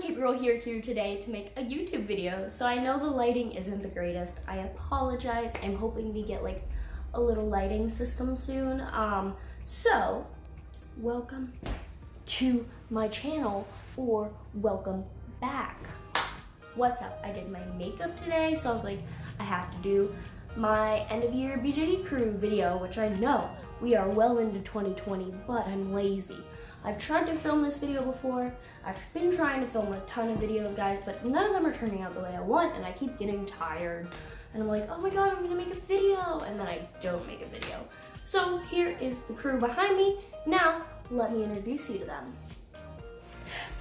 Cape Girl here today to make a YouTube video. So I know the lighting isn't the greatest. I apologize. I'm hoping to get like a little lighting system soon. So welcome to my channel, or welcome back. What's up? I did my makeup today, so I was like, I have to do my end of year BJD crew video, which I know we are well into 2020, but I'm lazy. I've tried to film this video before. I've been trying to film a ton of videos, guys, but none of them are turning out the way I want, and I keep getting tired. And I'm like, oh my God, I'm gonna make a video, and then I don't make a video. So here is the crew behind me. Now, let me introduce you to them.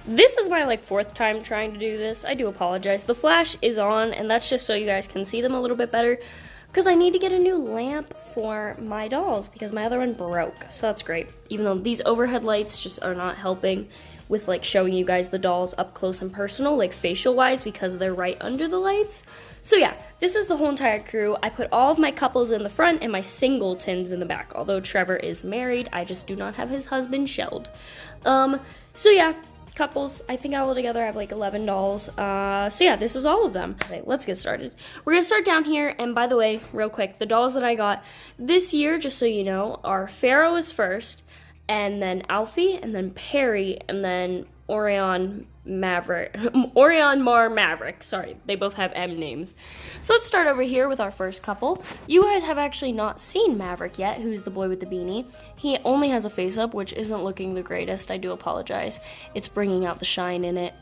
This is my fourth time trying to do this. I do apologize. The flash is on, and that's just so you guys can see them a little bit better, because I need to get a new lamp for my dolls because my other one broke. So that's great. Even though these overhead lights just are not helping with showing you guys the dolls up close and personal, facial wise, because they're right under the lights. So yeah, this is the whole entire crew. I put all of my couples in the front and my singletons in the back. Although Trevor is married, I just do not have his husband shelled. So yeah. Couples, I think all together I have 11 dolls. So yeah, this is all of them. Okay, let's get started. We're gonna start down here, and by the way, real quick, the dolls that I got this year, just so you know, are Pharaoh is first, and then Alfie, and then Perry, and then Orion Mar Maverick. Sorry, they both have M names. So let's start over here with our first couple. You guys have actually not seen Maverick yet, who's the boy with the beanie. He only has a face up, which isn't looking the greatest. I do apologize. It's bringing out the shine in it.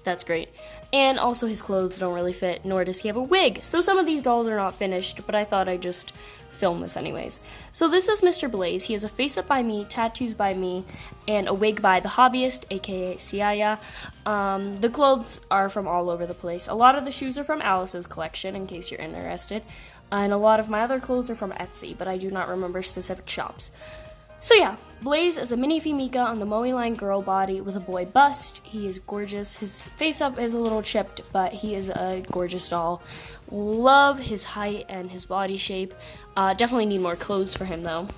That's great. And also his clothes don't really fit, nor does he have a wig. So some of these dolls are not finished, but I thought I'd just film this anyways. So this is Mr. Blaze. He has a face up by me, tattoos by me, and a wig by the hobbyist, aka Siaya. The clothes are from all over the place. A lot of the shoes are from Alice's collection, in case you're interested. And a lot of my other clothes are from Etsy, but I do not remember specific shops. So yeah, Blaze is a mini Mika on the Moe line girl body with a boy bust. He is gorgeous. His face up is a little chipped, but he is a gorgeous doll. Love his height and his body shape. Definitely need more clothes for him though.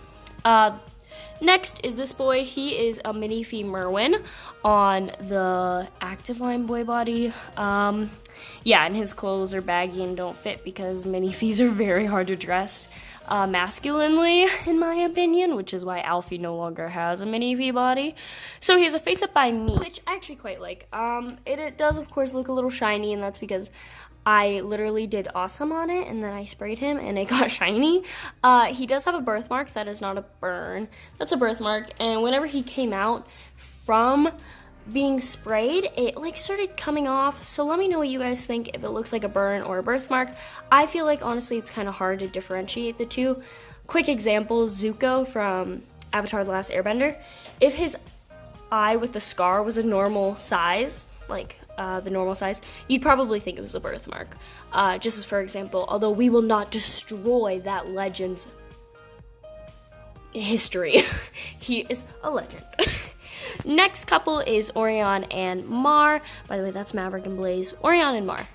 Next is this boy. He is a mini Merwin on the active line boy body. Yeah, and his clothes are baggy and don't fit because mini fees are very hard to dress masculinely, in my opinion, which is why Alfie no longer has a mini V body. So he has a face up by me, which I actually quite like. It does, of course, look a little shiny, and that's because I literally did awesome on it, and then I sprayed him, and it got shiny. He does have a birthmark. That is not a burn. That's a birthmark, and whenever he came out from being sprayed, it started coming off. So let me know what you guys think, if it looks like a burn or a birthmark. I feel like honestly it's kind of hard to differentiate the two. Quick example, Zuko from Avatar: The Last Airbender. If his eye with the scar was a normal size, the normal size, you'd probably think it was a birthmark. Just as for example, although we will not destroy that legend's history. He is a legend. Next couple is Orion and Mar. By the way, that's Maverick and Blaze. Orion and Mar.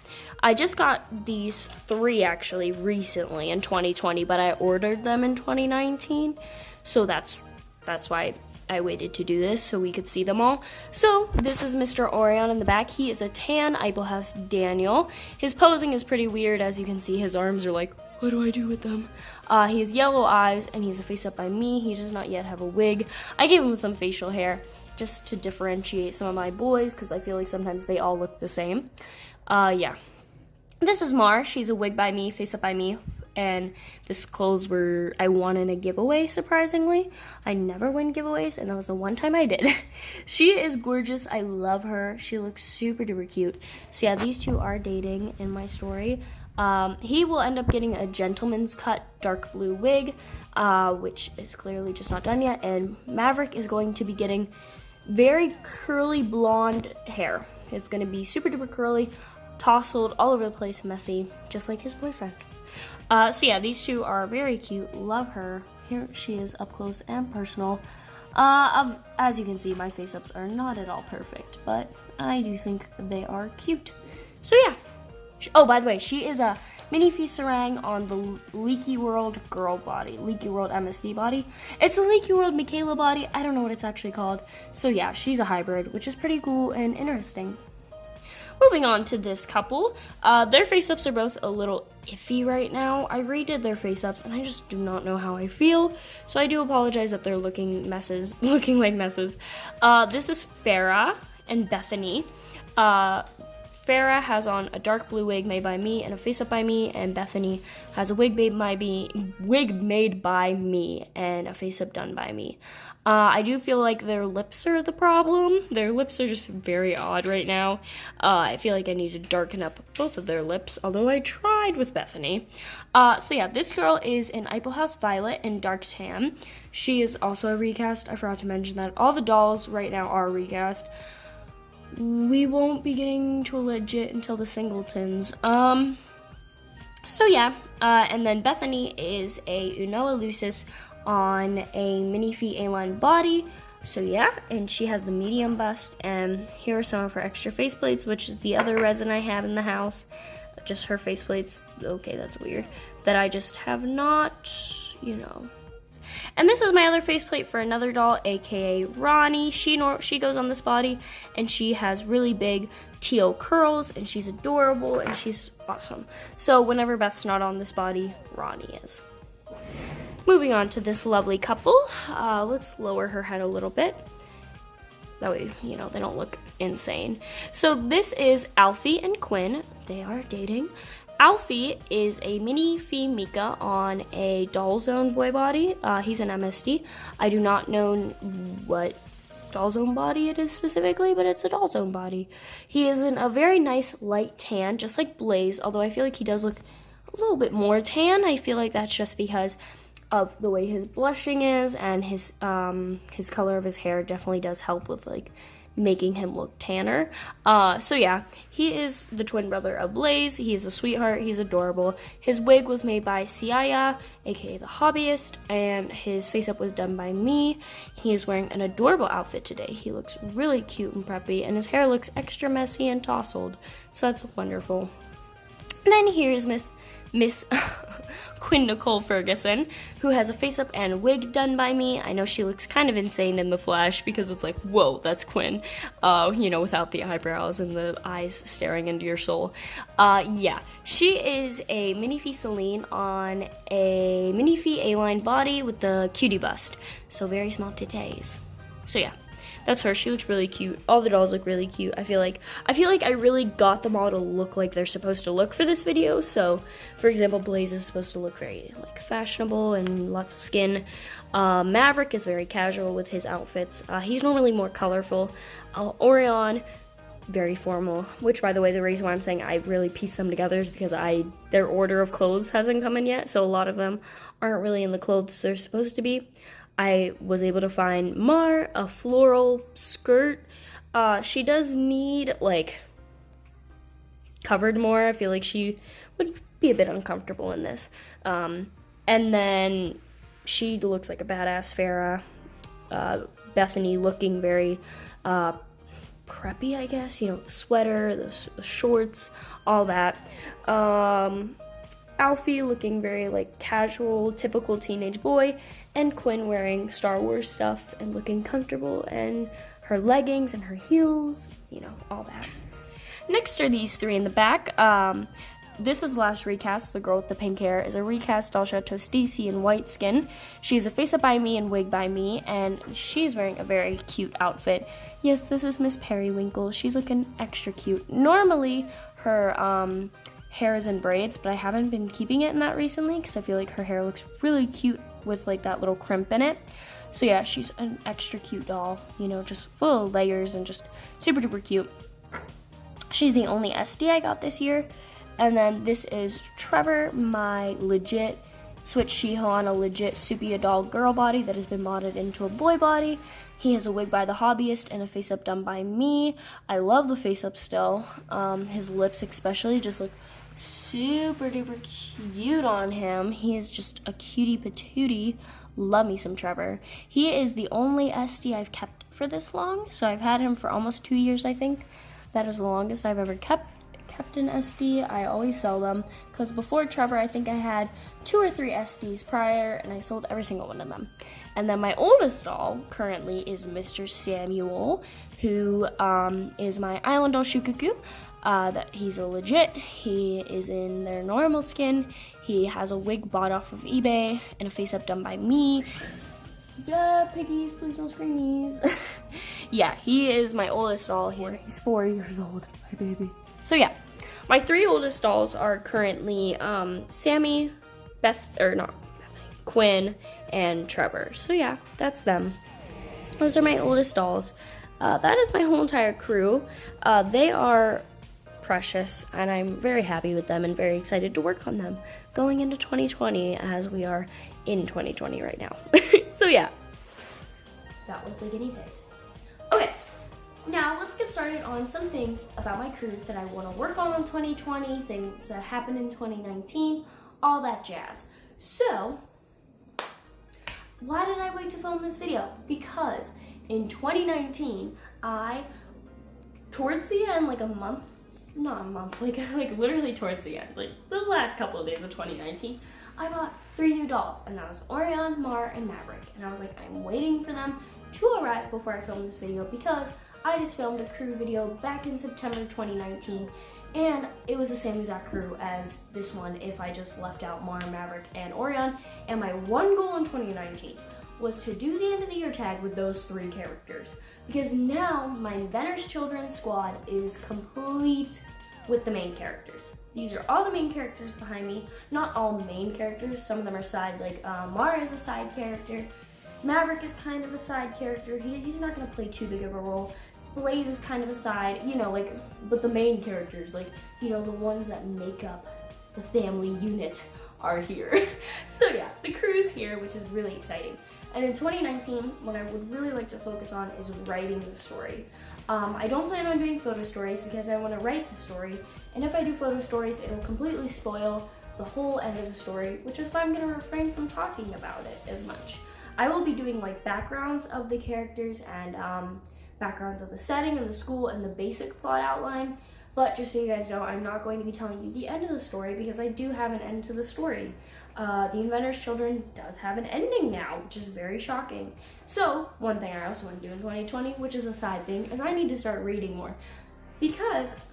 I just got these three actually recently in 2020, but I ordered them in 2019. So that's why I waited to do this, so we could see them all. So this is Mr. Orion in the back. He is a tan Ibelhouse Daniel. His posing is pretty weird. As you can see, his arms are what do I do with them? He has yellow eyes, and he's a face up by me. He does not yet have a wig. I gave him some facial hair just to differentiate some of my boys, because I feel like sometimes they all look the same. Yeah. This is Mar. She's a wig by me, face up by me, and this clothes I won in a giveaway, surprisingly. I never win giveaways, and that was the one time I did. She is gorgeous. I love her. She looks super duper cute. So yeah, these two are dating in my story. He will end up getting a gentleman's cut dark blue wig, which is clearly just not done yet, and Maverick is going to be getting very curly blonde hair. It's going to be super duper curly, tousled all over the place, messy, just like his boyfriend. So yeah, these two are very cute. Love her. Here she is up close and personal. As you can see, my face ups are not at all perfect, but I do think they are cute. So yeah. Oh, by the way, she is a Minifee Sarang on the Leaky World girl body, Leaky World MSD body. It's a Leaky World Michaela body. I don't know what it's actually called. So yeah, she's a hybrid, which is pretty cool and interesting. Moving on to this couple, their face-ups are both a little iffy right now. I redid their face-ups and I just do not know how I feel, so I do apologize that they're looking like messes. This is Farah and Bethany. Farah has on a dark blue wig made by me and a face-up by me, and Bethany has a wig made by me and a face-up done by me. I do feel like their lips are the problem. Their lips are just very odd right now. I feel like I need to darken up both of their lips, although I tried with Bethany. So yeah, this girl is an Eiffel House Violet in dark tan. She is also a recast. I forgot to mention that. All the dolls right now are recast. We won't be getting to a legit until the singletons. So yeah, and then Bethany is a Unoa Lucis on a Minifee A-line body. So yeah, and she has the medium bust, and here are some of her extra faceplates, which is the other resin I have in the house. Just her faceplates. Okay, that's weird. That I just have not, you know. And this is my other faceplate for another doll, aka Ronnie. She goes on this body, and she has really big teal curls, and she's adorable, and she's awesome. So whenever Beth's not on this body, Ronnie is. Moving on to this lovely couple, let's lower her head a little bit. That way, you know, they don't look insane. So this is Alfie and Quinn. They are dating. Alfie is a Minifee Mika on a Doll Zone boy body. He's an MSD. I do not know what Doll Zone body it is specifically, but it's a Doll Zone body. He is in a very nice light tan, just like Blaze, although I feel like he does look a little bit more tan. I feel like that's just because of the way his blushing is, and his color of his hair definitely does help with like making him look tanner. So yeah, he is the twin brother of Blaze. He is a sweetheart. He's adorable. His wig was made by Siaya, aka the Hobbyist, and his face up was done by me. He is wearing an adorable outfit today. He looks really cute and preppy, and his hair looks extra messy and tousled, so that's wonderful. And then here's Miss Quinn Nicole Ferguson, who has a face-up and wig done by me. I know she looks kind of insane in the flash because it's like, whoa, that's Quinn, you know, without the eyebrows and the eyes staring into your soul. Yeah, she is a Minifee Celine on a Minifee A-line body with the cutie bust, so very small titties. So yeah, that's her. She looks really cute. All the dolls look really cute. I feel like I really got them all to look like they're supposed to look for this video. So, for example, Blaze is supposed to look very like fashionable and lots of skin. Maverick is very casual with his outfits. He's normally more colorful. Orion, very formal. Which, by the way, the reason why I'm saying I really pieced them together is because their order of clothes hasn't come in yet. So a lot of them aren't really in the clothes they're supposed to be. I was able to find Mar a floral skirt. She does need, like, covered more. I feel like she would be a bit uncomfortable in this. And then she looks like a badass Farah. Bethany looking very preppy, I guess. You know, the sweater, the shorts, all that. Alfie looking very, like, casual, typical teenage boy. And Quinn wearing Star Wars stuff and looking comfortable, and her leggings and her heels, you know, all that. Next are these three in the back. This is the last recast. The girl with the pink hair is a recast Doll Chateau Stacy in white skin. She is a face-up by me and wig by me, and she's wearing a very cute outfit. Yes, this is Miss Periwinkle. She's looking extra cute. Normally, her hair is in braids, but I haven't been keeping it in that recently because I feel like her hair looks really cute with like that little crimp in it. So yeah, she's an extra cute doll, you know, just full of layers and just super duper cute. She's the only SD I got this year. And then this is Trevor, my legit Switch Shiho on a legit Supia doll girl body that has been modded into a boy body. He has a wig by the Hobbyist and a face up done by me. I love the face up still. His lips especially just look super duper cute on him. He is just a cutie patootie. Love me some Trevor. He is the only SD I've kept for this long, so I've had him for almost 2 years, I think. That is the longest I've ever kept kept an SD. I always sell them because before Trevor, I think I had 2 or 3 SDs prior, and I sold every single one of them. And then my oldest doll currently is Mr. Samuel, who is my island doll Shukaku. That he's a legit. He is in their normal skin. He has a wig bought off of eBay and a face up done by me. Yeah, piggies, please don't scream these. Yeah, he is my oldest doll. He's 4 years old, my baby. So yeah, my 3 oldest dolls are currently Sammy, Quinn, and Trevor. So yeah, that's them. Those are my oldest dolls. That is my whole entire crew. They are precious, and I'm very happy with them and very excited to work on them going into 2020, as we are in 2020 right now. So yeah, that was the guinea pigs. Okay, now let's get started on some things about my crew that I want to work on in 2020, things that happened in 2019, all that jazz. So why did I wait to film this video? Because in 2019, towards the end, like literally towards the end, like the last couple of days of 2019, I bought 3 new dolls, and that was Orion, Mar, and Maverick. And I was like, I'm waiting for them to arrive before I film this video because I just filmed a crew video back in September 2019, and it was the same exact crew as this one if I just left out Mar, Maverick, and Orion. And my one goal in 2019 was to do the end of the year tag with those 3 characters, because now my Inventor's Children squad is complete with the main characters. These are all the main characters behind me. Not all main characters, some of them are side, like Mara is a side character, Maverick is kind of a side character, he's not going to play too big of a role, Blaze is kind of a side, you know, like, but the main characters, like, you know, the ones that make up the family unit are here. So yeah, the crew's here, which is really exciting. And in 2019, what I would really like to focus on is writing the story. I don't plan on doing photo stories because I want to write the story, and if I do photo stories, it'll completely spoil the whole end of the story, which is why I'm going to refrain from talking about it as much. I will be doing like backgrounds of the characters and backgrounds of the setting and the school and the basic plot outline, but just so you guys know, I'm not going to be telling you the end of the story because I do have an end to the story. The Inventor's Children does have an ending now, which is very shocking. So, one thing I also want to do in 2020, which is a side thing, is I need to start reading more. Because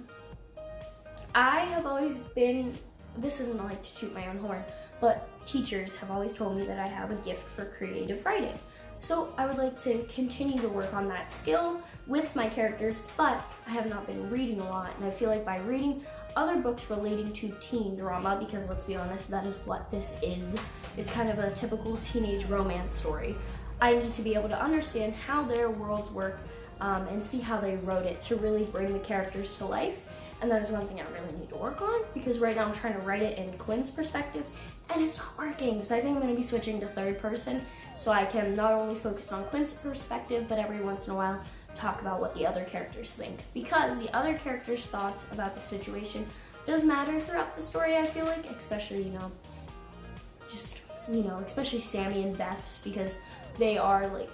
I have always been, this isn't like to toot my own horn, but teachers have always told me that I have a gift for creative writing. So I would like to continue to work on that skill with my characters, but I have not been reading a lot, and I feel like by reading other books relating to teen drama, because let's be honest, that is what this is. It's kind of a typical teenage romance story. I need to be able to understand how their worlds work and see how they wrote it to really bring the characters to life. And that is one thing I really need to work on, because right now I'm trying to write it in Quinn's perspective, and it's not working. So I think I'm going to be switching to third person, so I can not only focus on Quinn's perspective, but every once in a while talk about what the other characters think. Because the other characters' thoughts about the situation does matter throughout the story, I feel like, especially, especially Sammy and Beth's, because they are like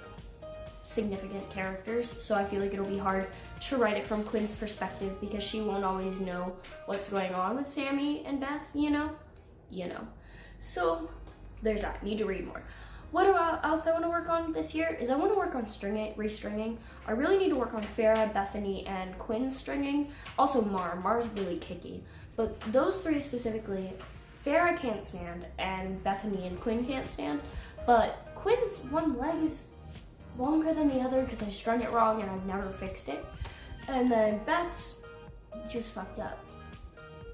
significant characters. So I feel like it'll be hard to write it from Quinn's perspective because she won't always know what's going on with Sammy and Beth, you know. So there's that. Need to read more. What else I want to work on this year is I want to work on restringing. I really need to work on Farrah, Bethany, and Quinn's stringing. Also Mar's really kicky. But those 3 specifically, Farrah can't stand, and Bethany and Quinn can't stand. But Quinn's one leg is longer than the other because I strung it wrong and I've never fixed it. And then Beth's just fucked up.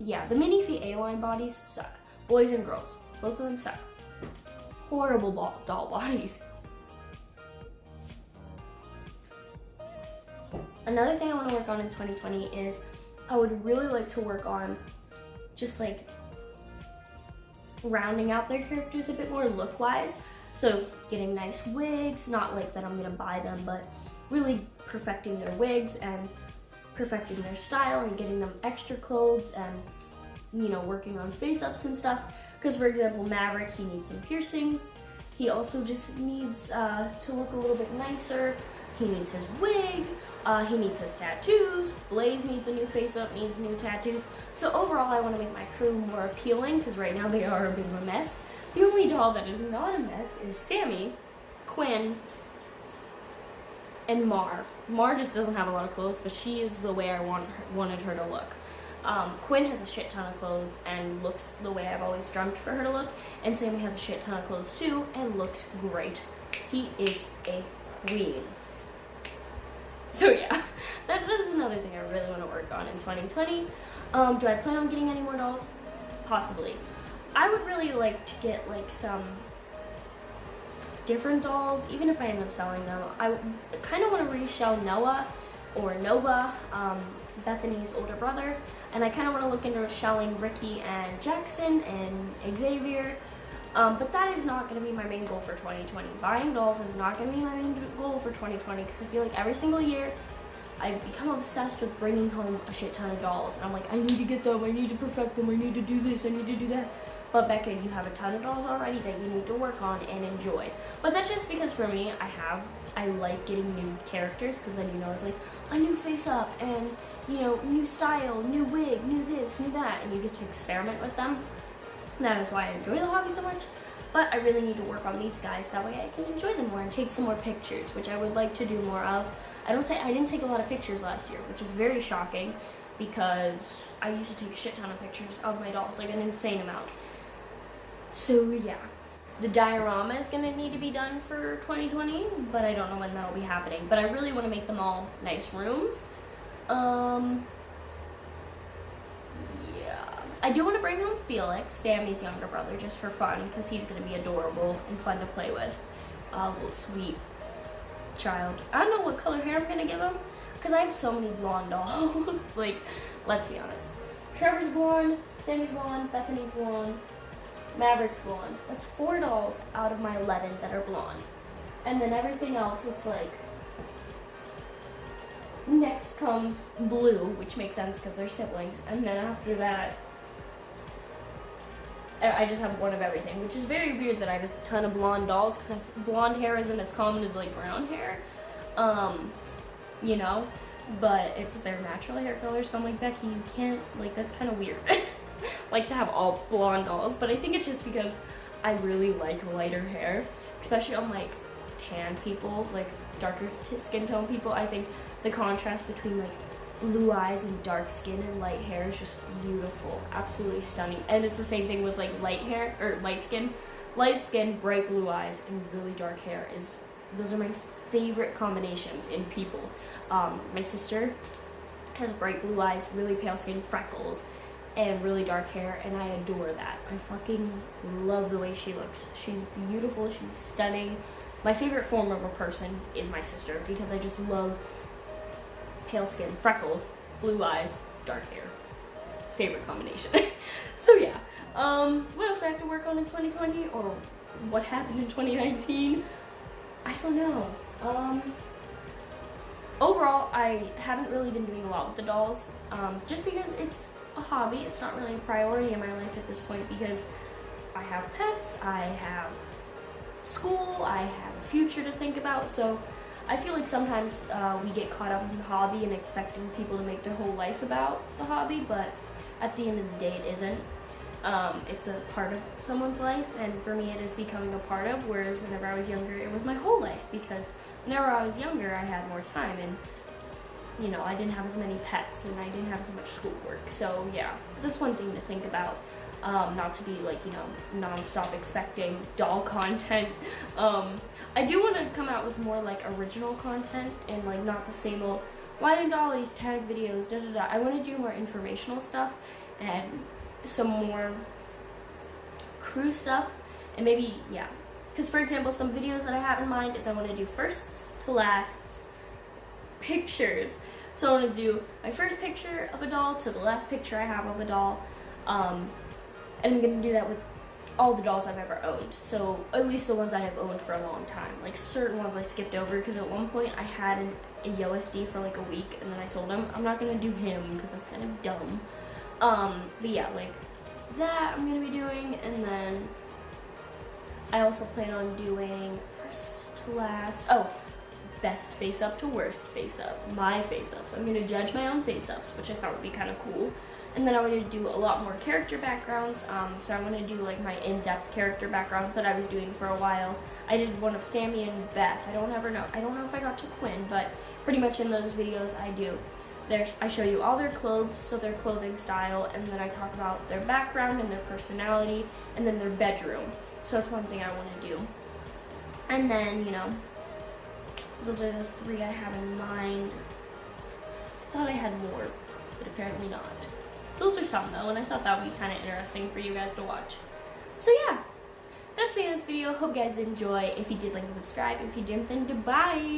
Yeah, the minifee A-line bodies suck. Boys and girls, both of them suck. Horrible doll bodies. Another thing I want to work on in 2020 is I would really like to work on just like rounding out their characters a bit more look-wise. So getting nice wigs, not like that I'm gonna buy them, but really perfecting their wigs and perfecting their style and getting them extra clothes and, working on face-ups and stuff. Because, for example, Maverick, he needs some piercings. He also just needs to look a little bit nicer. he needs his wig, he needs his tattoos, Blaze needs a new face up, needs new tattoos. So overall, I want to make my crew more appealing, because right now they are a bit of a mess. The only doll that is not a mess is Sammy, Quinn, and Mar. Mar just doesn't have a lot of clothes, but she is the way I wanted her to look. Quinn has a shit ton of clothes and looks the way I've always dreamt for her to look, and Sammy has a shit ton of clothes too and looks great. He is a queen. So yeah, that is another thing I really want to work on in 2020. Do I plan on getting any more dolls? Possibly. I would really like to get like some different dolls, even if I end up selling them. I kind of want to resell Noah or Nova, Bethany's older brother, and I kind of want to look into shelling Ricky and Jackson and Xavier, but that is not going to be my main goal for 2020. Buying dolls is not going to be my main goal for 2020, because I feel like every single year I've become obsessed with bringing home a shit ton of dolls, and I'm like, I need to get them, I need to perfect them, I need to do this, I need to do that. But Becca, you have a ton of dolls already that you need to work on and enjoy. But that's just because for me, I like getting new characters, because then, you know, it's like a new face up and, you know, new style, new wig, new this, new that, and you get to experiment with them. That is why I enjoy the hobby so much. But I really need to work on these guys, that way I can enjoy them more and take some more pictures, which I would like to do more of. I didn't take a lot of pictures last year, which is very shocking, because I used to take a shit ton of pictures of my dolls, like an insane amount. So yeah, the diorama is going to need to be done for 2020, but I don't know when that'll be happening. But I really want to make them all nice rooms. Yeah, I do want to bring home Felix, Sammy's younger brother, just for fun, because he's going to be adorable and fun to play with. A little sweet child. I don't know what color hair I'm going to give him, because I have so many blonde dolls. Like, let's be honest. Trevor's blonde, Sammy's blonde, Bethany's blonde, Maverick's blonde. That's 4 dolls out of my 11 that are blonde. And then everything else, it's like, next comes blue, which makes sense because they're siblings. And then after that, I just have one of everything, which is very weird that I have a ton of blonde dolls, because blonde hair isn't as common as like brown hair, you know, but it's their natural hair color. So I'm like, Becky, you can't, like, that's kind of weird. Like to have all blonde dolls, but I think it's just because I really like lighter hair, especially on like tan people, like darker skin tone people. I think the contrast between like blue eyes and dark skin and light hair is just beautiful, absolutely stunning. And it's the same thing with like light hair or light skin, bright blue eyes, and really dark hair. Those are my favorite combinations in people. My sister has bright blue eyes, really pale skin, freckles, and really dark hair, and I adore that. I fucking love the way she looks. She's beautiful, she's stunning. My favorite form of a person is my sister, because I just love pale skin, freckles, blue eyes, dark hair. Favorite combination. So yeah, what else do I have to work on in 2020, or what happened in 2019? I don't know. Overall, I haven't really been doing a lot with the dolls, just because it's a hobby. It's not really a priority in my life at this point, because I have pets, I have school, I have a future to think about. So I feel like sometimes we get caught up in the hobby and expecting people to make their whole life about the hobby, but at the end of the day it isn't. It's a part of someone's life, and for me it is becoming a part of, whereas whenever I was younger it was my whole life, because whenever I was younger I had more time, and you know, I didn't have as many pets and I didn't have as much schoolwork. So yeah, that's one thing to think about. Not to be like, you know, non-stop expecting doll content. I do want to come out with more like original content, and like not the same old why do dollies tag videos, da da da. I want to do more informational stuff and some more crew stuff, and maybe, yeah, because for example, some videos that I have in mind is I want to do firsts to lasts pictures. So I want to do my first picture of a doll to the last picture I have of a doll, and I'm going to do that with all the dolls I've ever owned. So at least the ones I have owned for a long time. Like certain ones I skipped over because at one point I had a USD for like a week and then I sold him. I'm not going to do him because that's kind of dumb. But yeah, like that I'm going to be doing, and then I also plan on doing first to last. Oh, best face up to worst face up, my face ups. I'm gonna judge my own face ups, which I thought would be kind of cool. And then I want to do a lot more character backgrounds. So I want to do like my in-depth character backgrounds that I was doing for a while. I did one of Sammy and Beth. I don't know if I got to Quinn, but pretty much in those videos I do. I show you all their clothes, so their clothing style, and then I talk about their background and their personality, and then their bedroom. So that's one thing I want to do. And then, you know, those are the 3 I have in mind. I thought I had more, but apparently not. Those are some though, and I thought that would be kind of interesting for you guys to watch. So yeah, that's the end of this video. Hope you guys enjoy. If you did, like and subscribe. If you didn't, then goodbye.